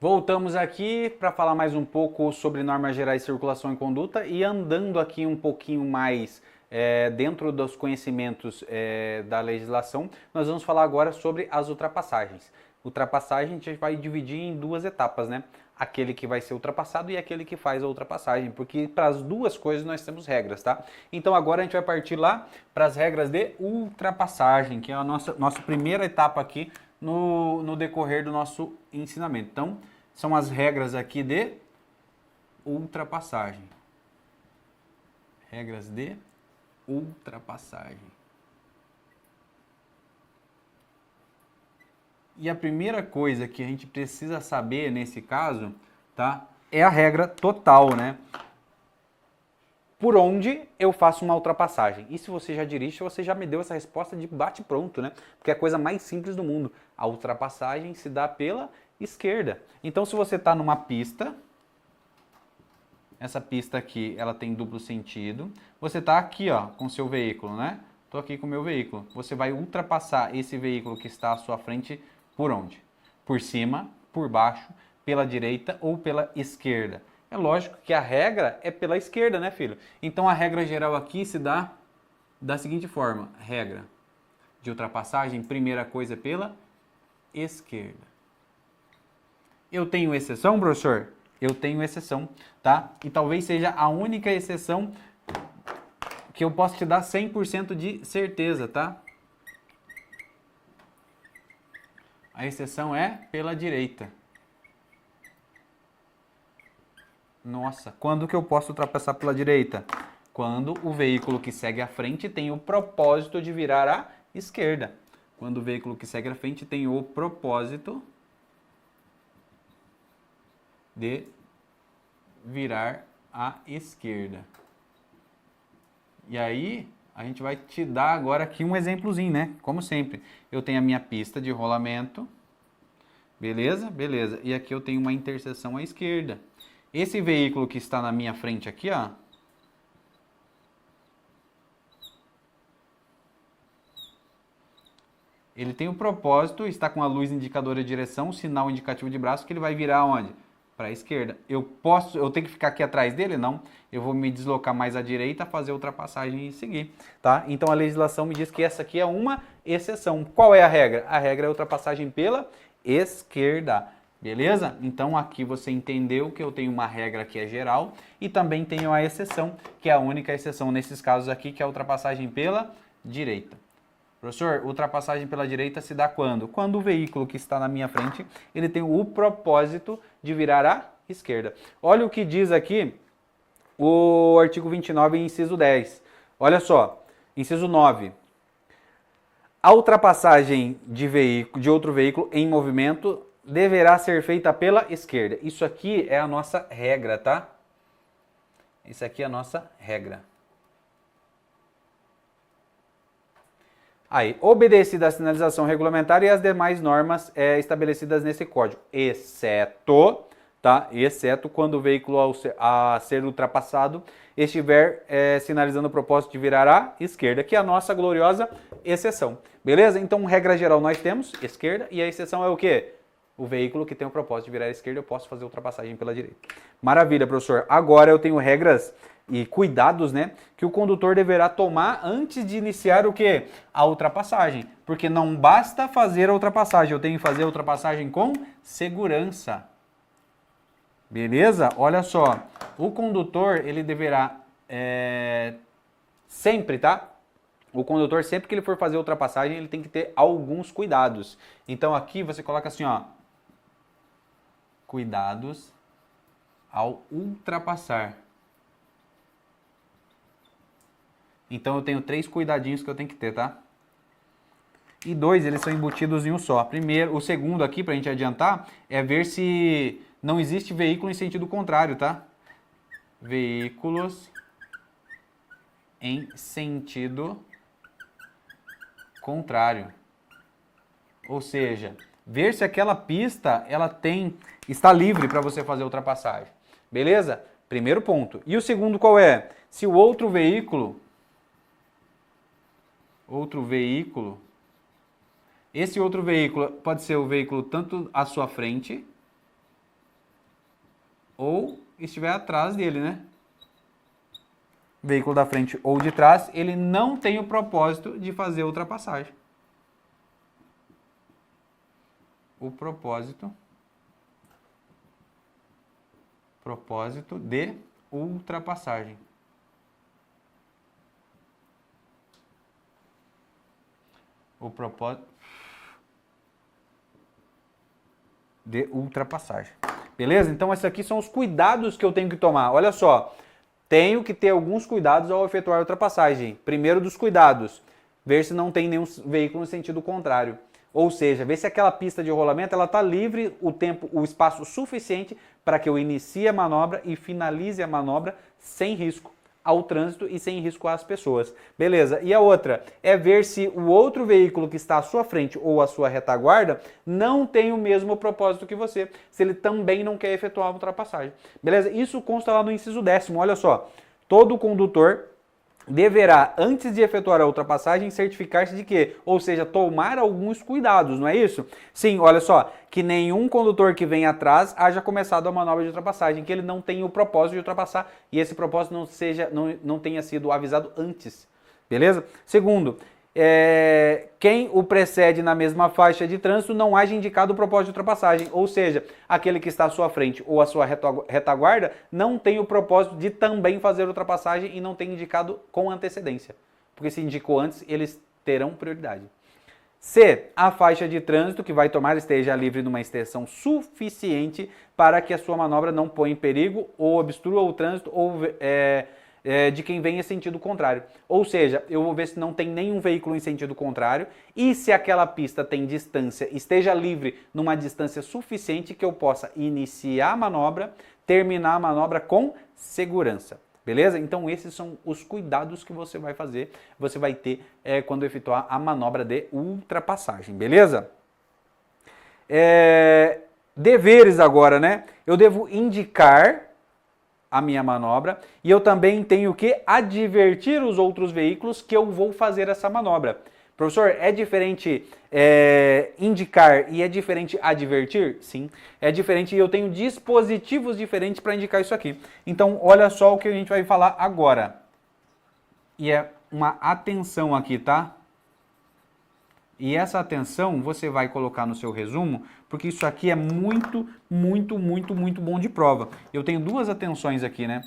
Voltamos aqui para falar mais um pouco sobre normas gerais de circulação e conduta e andando aqui um pouquinho mais dentro dos conhecimentos da legislação, nós vamos falar agora sobre as ultrapassagens. Ultrapassagem a gente vai dividir em duas etapas, né? Aquele que vai ser ultrapassado e aquele que faz a ultrapassagem, porque para as duas coisas nós temos regras, tá? Então agora a gente vai partir lá para as regras de ultrapassagem, que é a nossa primeira etapa aqui no decorrer do nosso ensinamento. Então, são as regras aqui de ultrapassagem. Regras de ultrapassagem. E a primeira coisa que a gente precisa saber nesse caso, tá? É a regra total, né? Por onde eu faço uma ultrapassagem? E se você já dirige, você já me deu essa resposta de bate pronto, né? Porque é a coisa mais simples do mundo. A ultrapassagem se dá pela esquerda. Então, se você está numa pista, essa pista aqui, ela tem duplo sentido. Você está aqui, ó, com seu veículo, né? Estou aqui com o meu veículo. Você vai ultrapassar esse veículo que está à sua frente por onde? Por cima, por baixo, pela direita ou pela esquerda. É lógico que a regra é pela esquerda, né, filho? Então a regra geral aqui se dá da seguinte forma: regra de ultrapassagem, primeira coisa é pela esquerda. Eu tenho exceção, professor? Eu tenho exceção, tá? E talvez seja a única exceção que eu posso te dar 100% de certeza, tá? A exceção é pela direita. Nossa, quando que eu posso ultrapassar pela direita? Quando o veículo que segue à frente tem o propósito de virar à esquerda. Quando o veículo que segue à frente tem o propósito de virar à esquerda. E aí, a gente vai te dar agora aqui um exemplozinho, né? Como sempre, eu tenho a minha pista de rolamento. Beleza? Beleza. E aqui eu tenho uma interseção à esquerda. Esse veículo que está na minha frente aqui, ó, ele tem o propósito, está com a luz indicadora de direção, o sinal indicativo de braço, que ele vai virar onde? Para a esquerda. Eu tenho que ficar aqui atrás dele? Não. Eu vou me deslocar mais à direita, fazer a ultrapassagem e seguir, tá? Então a legislação me diz que essa aqui é uma exceção. Qual é a regra? A regra é a ultrapassagem pela esquerda. Beleza? Então aqui você entendeu que eu tenho uma regra que é geral e também tenho a exceção, que é a única exceção nesses casos aqui, que é a ultrapassagem pela direita. Professor, ultrapassagem pela direita se dá quando? Quando o veículo que está na minha frente, ele tem o propósito de virar à esquerda. Olha o que diz aqui o artigo 29, inciso 10. Olha só, inciso 9. A ultrapassagem de outro veículo em movimento deverá ser feita pela esquerda. Isso aqui é a nossa regra, tá? Isso aqui é a nossa regra. Aí, obedecida a sinalização regulamentar e as demais normas estabelecidas nesse código, exceto, tá? Exceto quando o veículo a ser ultrapassado estiver sinalizando o propósito de virar à esquerda, que é a nossa gloriosa exceção. Beleza? Então, regra geral, nós temos esquerda e a exceção é o quê? O veículo que tem o propósito de virar à esquerda, eu posso fazer ultrapassagem pela direita. Maravilha, professor. Agora eu tenho regras e cuidados, né, que o condutor deverá tomar antes de iniciar o quê? A ultrapassagem. Porque não basta fazer a ultrapassagem, eu tenho que fazer a ultrapassagem com segurança. Beleza? Olha só, o condutor, ele deverá sempre, tá? O condutor, sempre que ele for fazer a ultrapassagem, ele tem que ter alguns cuidados. Então aqui você coloca assim, ó, cuidados ao ultrapassar. Então eu tenho 3 cuidadinhos que eu tenho que ter, tá? E 2, eles são embutidos em um só. Primeiro, o segundo aqui, pra gente adiantar, é ver se não existe veículo em sentido contrário, tá? Veículos em sentido contrário. Ou seja, ver se aquela pista está livre para você fazer a ultrapassagem. Beleza? Primeiro ponto. E o segundo qual é? Se o outro veículo, esse outro veículo pode ser o veículo tanto à sua frente ou estiver atrás dele, né? Veículo da frente ou de trás, ele não tem o propósito de fazer ultrapassagem. O propósito de ultrapassagem. O propósito de ultrapassagem. Beleza? Então, esses aqui são os cuidados que eu tenho que tomar. Olha só, tenho que ter alguns cuidados ao efetuar a ultrapassagem. Primeiro dos cuidados, ver se não tem nenhum veículo no sentido contrário. Ou seja, ver se aquela pista de rolamento ela está livre o espaço suficiente para que eu inicie a manobra e finalize a manobra sem risco ao trânsito e sem risco às pessoas. Beleza? E a outra é ver se o outro veículo que está à sua frente ou à sua retaguarda não tem o mesmo propósito que você, se ele também não quer efetuar a ultrapassagem. Beleza? Isso consta lá no inciso 10º. Olha só, todo condutor deverá, antes de efetuar a ultrapassagem, certificar-se de que, ou seja, tomar alguns cuidados, não é isso? Sim, olha só, que nenhum condutor que vem atrás haja começado a manobra de ultrapassagem, que ele não tenha o propósito de ultrapassar e esse propósito não tenha sido avisado antes, beleza? Segundo, quem o precede na mesma faixa de trânsito não haja indicado o propósito de ultrapassagem, ou seja, aquele que está à sua frente ou à sua retaguarda não tem o propósito de também fazer ultrapassagem e não tem indicado com antecedência, porque se indicou antes, eles terão prioridade. Se a faixa de trânsito que vai tomar esteja livre numa extensão suficiente para que a sua manobra não ponha em perigo ou obstrua o trânsito ou de quem vem em sentido contrário. Ou seja, eu vou ver se não tem nenhum veículo em sentido contrário e se aquela pista tem distância, esteja livre numa distância suficiente que eu possa iniciar a manobra, terminar a manobra com segurança. Beleza? Então esses são os cuidados que você vai fazer, você vai ter quando efetuar a manobra de ultrapassagem. Beleza? Deveres agora, né? Eu devo indicar a minha manobra e eu também tenho que advertir os outros veículos que eu vou fazer essa manobra. Professor, é diferente indicar e é diferente advertir? Sim, é diferente e eu tenho dispositivos diferentes para indicar isso aqui. Então, olha só o que a gente vai falar agora. E é uma atenção aqui, tá? E essa atenção você vai colocar no seu resumo, porque isso aqui é muito bom de prova. Eu tenho duas atenções aqui, né?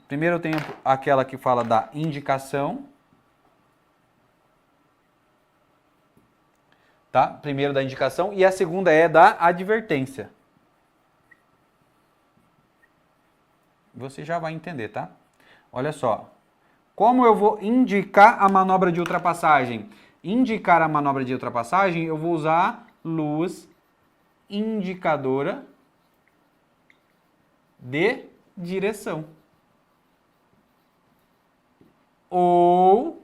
Primeiro eu tenho aquela que fala da indicação. Tá? Primeiro da indicação e a segunda é da advertência. Você já vai entender, tá? Olha só. Como eu vou indicar a manobra de ultrapassagem? Indicar a manobra de ultrapassagem, eu vou usar luz indicadora de direção. Ou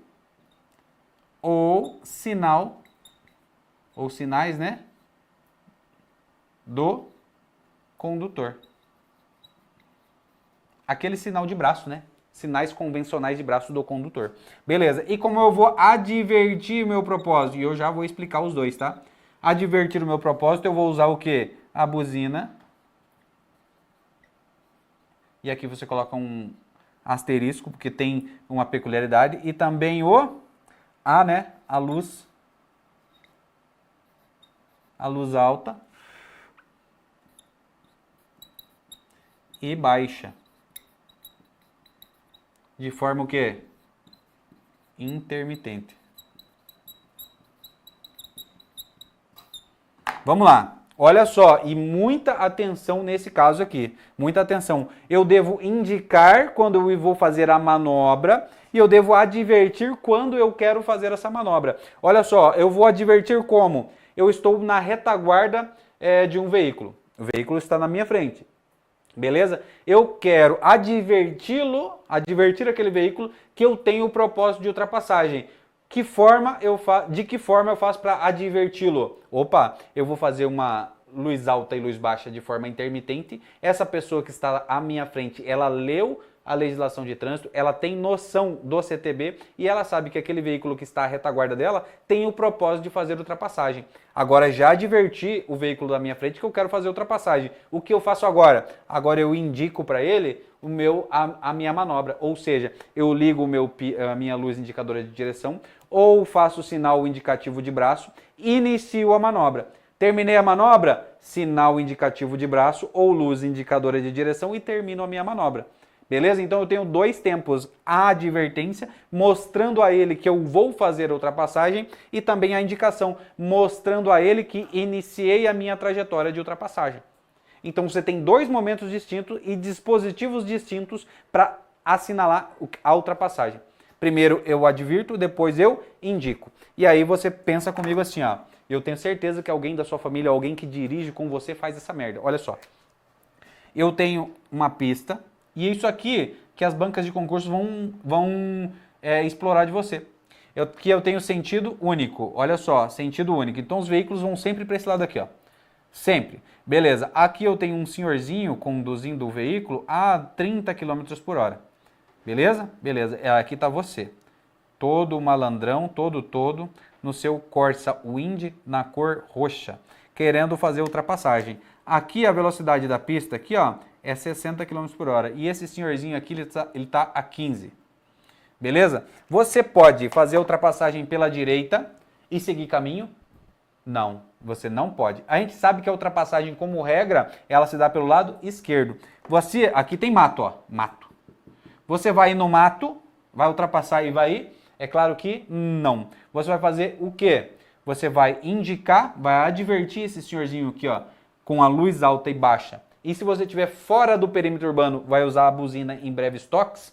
sinal, ou sinais, né, do condutor. Aquele sinal de braço, né? Sinais convencionais de braço do condutor. Beleza, e como eu vou advertir meu propósito? E eu já vou explicar os dois, tá? Advertir o meu propósito, eu vou usar o quê? A buzina. E aqui você coloca um asterisco, porque tem uma peculiaridade. E também né? A luz alta e baixa. De forma o quê? Intermitente. Vamos lá. Olha só, e muita atenção nesse caso aqui. Muita atenção. Eu devo indicar quando eu vou fazer a manobra e eu devo advertir quando eu quero fazer essa manobra. Olha só, eu vou advertir como? Eu estou na retaguarda de um veículo. O veículo está na minha frente. Beleza? Eu quero advertir aquele veículo que eu tenho o propósito de ultrapassagem. De que forma eu faço para adverti-lo? Opa, eu vou fazer luz alta e luz baixa de forma intermitente. Essa pessoa que está à minha frente, ela leu a legislação de trânsito, ela tem noção do CTB e ela sabe que aquele veículo que está à retaguarda dela tem o propósito de fazer ultrapassagem. Agora já adverti o veículo da minha frente que eu quero fazer ultrapassagem. O que eu faço agora? Agora eu indico para ele a minha manobra, ou seja, eu ligo a minha luz indicadora de direção ou faço o sinal indicativo de braço e inicio a manobra. Terminei a manobra, sinal indicativo de braço ou luz indicadora de direção e termino a minha manobra. Beleza? Então eu tenho dois tempos, a advertência, mostrando a ele que eu vou fazer a ultrapassagem e também a indicação, mostrando a ele que iniciei a minha trajetória de ultrapassagem. Então você tem dois momentos distintos e dispositivos distintos para assinalar a ultrapassagem. Primeiro eu advirto, depois eu indico. E aí você pensa comigo assim, ó, eu tenho certeza que alguém da sua família, alguém que dirige com você faz essa merda. Olha só, eu tenho uma pista e isso aqui que as bancas de concurso vão explorar de você. Eu tenho sentido único, olha só, sentido único. Então os veículos vão sempre para esse lado aqui, ó. Sempre. Beleza, aqui eu tenho um senhorzinho conduzindo o veículo a 30 km por hora. Beleza? Beleza, aqui está você. Todo malandrão, todo no seu Corsa Wind na cor roxa, querendo fazer ultrapassagem. Aqui a velocidade da pista, aqui ó, é 60 km por hora. E esse senhorzinho aqui, ele tá a 15. Beleza? Você pode fazer a ultrapassagem pela direita e seguir caminho? Não, você não pode. A gente sabe que a ultrapassagem, como regra, ela se dá pelo lado esquerdo. Você, aqui tem mato, ó, mato. Você vai ir no mato, vai ultrapassar e vai ir? É claro que não. Você vai fazer o quê? Você vai indicar, vai advertir esse senhorzinho aqui, ó, com a luz alta e baixa. E se você estiver fora do perímetro urbano, vai usar a buzina em breves toques,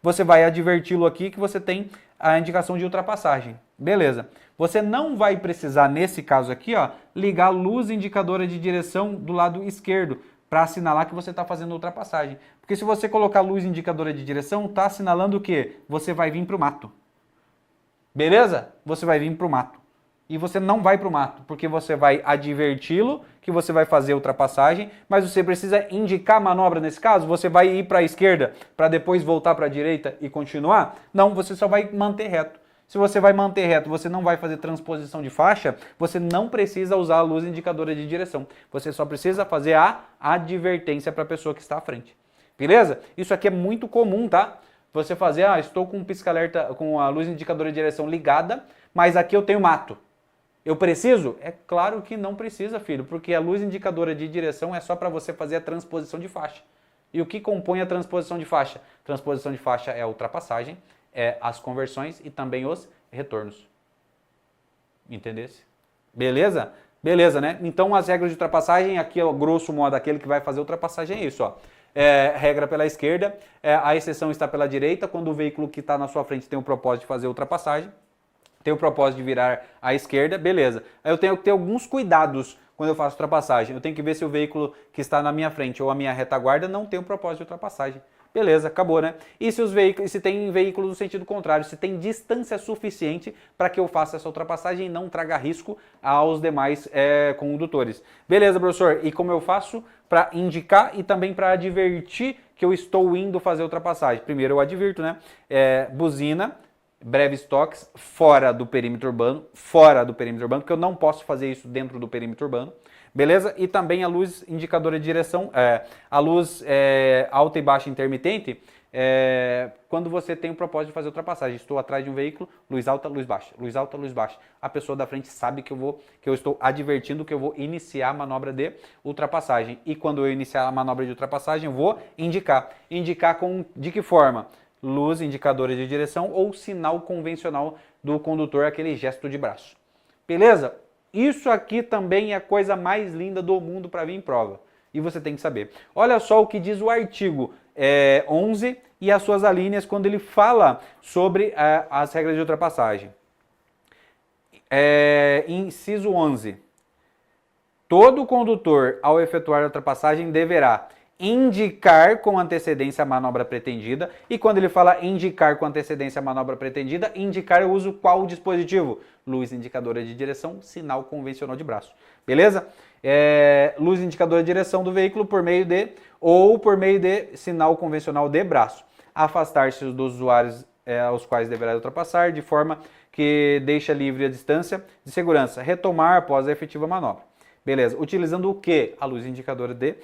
você vai adverti-lo aqui que você tem a indicação de ultrapassagem. Beleza. Você não vai precisar, nesse caso aqui, ó, ligar a luz indicadora de direção do lado esquerdo para assinalar que você está fazendo ultrapassagem. Porque se você colocar a luz indicadora de direção, está assinalando o quê? Você vai vir para o mato. Beleza? Você vai vir para o mato. E você não vai para o mato, porque você vai adverti-lo que você vai fazer a ultrapassagem, mas você precisa indicar a manobra nesse caso? Você vai ir para a esquerda para depois voltar para a direita e continuar? Não, você só vai manter reto. Se você vai manter reto, você não vai fazer transposição de faixa, você não precisa usar a luz indicadora de direção. Você só precisa fazer a advertência para a pessoa que está à frente. Beleza? Isso aqui é muito comum, tá? Você fazer, estou com o pisca-alerta, com a luz indicadora de direção ligada, mas aqui eu tenho mato. Eu preciso? É claro que não precisa, filho, porque a luz indicadora de direção é só para você fazer a transposição de faixa. E o que compõe a transposição de faixa? Transposição de faixa é a ultrapassagem, é as conversões e também os retornos. Entendesse? Beleza? Beleza, né? Então as regras de ultrapassagem, aqui, ó, grosso modo, aquele que vai fazer ultrapassagem é isso, ó. Regra pela esquerda, a exceção está pela direita, quando o veículo que está na sua frente tem o propósito de fazer ultrapassagem, tem o propósito de virar à esquerda, beleza. Eu tenho que ter alguns cuidados quando eu faço ultrapassagem. Eu tenho que ver se o veículo que está na minha frente ou a minha retaguarda não tem o propósito de ultrapassagem. Beleza, acabou, né? E se tem veículos no sentido contrário, se tem distância suficiente para que eu faça essa ultrapassagem e não traga risco aos demais condutores. Beleza, professor? E como eu faço para indicar e também para advertir que eu estou indo fazer ultrapassagem? Primeiro eu advirto, né? Buzina, breves toques, fora do perímetro urbano, porque eu não posso fazer isso dentro do perímetro urbano. Beleza? E também a luz indicadora de direção, a luz alta e baixa intermitente, quando você tem o propósito de fazer ultrapassagem. Estou atrás de um veículo, luz alta, luz baixa, luz alta, luz baixa. A pessoa da frente sabe que eu estou advertindo que eu vou iniciar a manobra de ultrapassagem. E quando eu iniciar a manobra de ultrapassagem, eu vou indicar. Indicar de que forma? Luz indicadora de direção ou sinal convencional do condutor, aquele gesto de braço. Beleza? Isso aqui também é a coisa mais linda do mundo para vir em prova. E você tem que saber. Olha só o que diz o artigo 11 e as suas alíneas quando ele fala sobre as regras de ultrapassagem. Inciso 11. Todo condutor, ao efetuar a ultrapassagem, deverá indicar com antecedência a manobra pretendida. E quando ele fala indicar com antecedência a manobra pretendida, indicar eu uso qual dispositivo? Luz indicadora de direção, sinal convencional de braço. Beleza? Luz indicadora de direção do veículo por meio de sinal convencional de braço. Afastar-se dos usuários aos quais deverá ultrapassar, de forma que deixa livre a distância de segurança. Retomar após a efetiva manobra. Beleza. Utilizando o quê? A luz indicadora de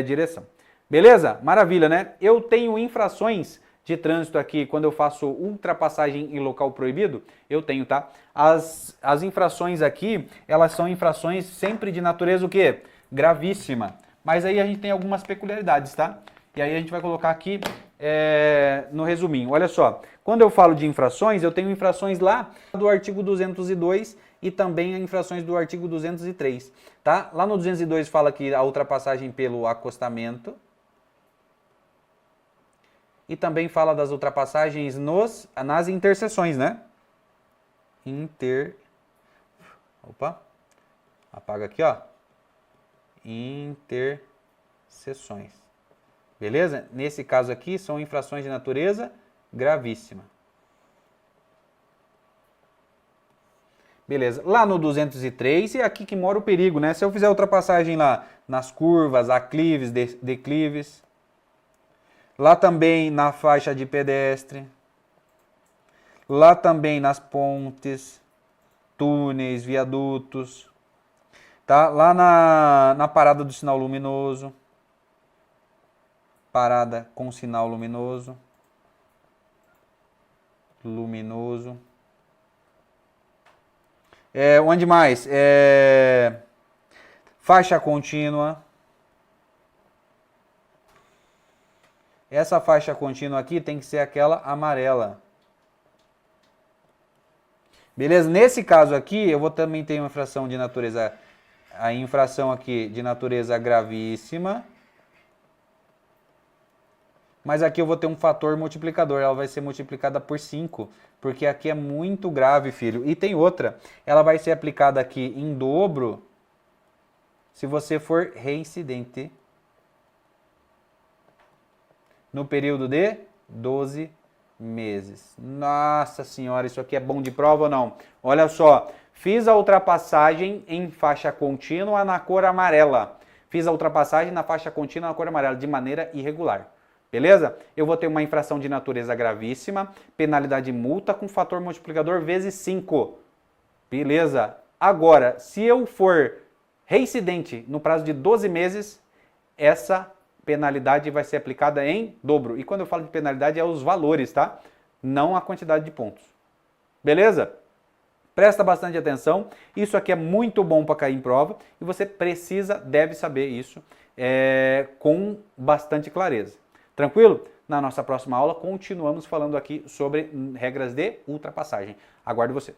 direção. Beleza? Maravilha, né? Eu tenho infrações de trânsito aqui quando eu faço ultrapassagem em local proibido. Eu tenho, tá? As infrações aqui, elas são infrações sempre de natureza o quê? Gravíssima. Mas aí a gente tem algumas peculiaridades, tá? E aí a gente vai colocar aqui no resuminho. Olha só, quando eu falo de infrações, eu tenho infrações lá do artigo 202 e também infrações do artigo 203, tá? Lá no 202 fala que a ultrapassagem pelo acostamento e também fala das ultrapassagens nas interseções, né? Opa, apaga aqui, ó. Interseções. Beleza? Nesse caso aqui, são infrações de natureza gravíssima. Beleza. Lá no 203, é aqui que mora o perigo, né? Se eu fizer ultrapassagem lá nas curvas, aclives, declives. Lá também na faixa de pedestre. Lá também nas pontes, túneis, viadutos. Tá? Lá na parada do sinal luminoso. Parada com sinal luminoso. Onde mais? Faixa contínua. Essa faixa contínua aqui tem que ser aquela amarela. Beleza? Nesse caso aqui, eu vou também ter uma infração de natureza... A infração aqui de natureza gravíssima. Mas aqui eu vou ter um fator multiplicador, ela vai ser multiplicada por 5, porque aqui é muito grave, filho. E tem outra, ela vai ser aplicada aqui em dobro se você for reincidente no período de 12 meses. Nossa senhora, isso aqui é bom de prova ou não? Olha só, fiz a ultrapassagem em faixa contínua na cor amarela. Fiz a ultrapassagem na faixa contínua na cor amarela, de maneira irregular. Beleza? Eu vou ter uma infração de natureza gravíssima, penalidade de multa com fator multiplicador vezes 5. Beleza? Agora, se eu for reincidente no prazo de 12 meses, essa penalidade vai ser aplicada em dobro. E quando eu falo de penalidade, é os valores, tá? Não a quantidade de pontos. Beleza? Presta bastante atenção. Isso aqui é muito bom para cair em prova e você deve saber isso com bastante clareza. Tranquilo? Na nossa próxima aula, continuamos falando aqui sobre regras de ultrapassagem. Aguardo você.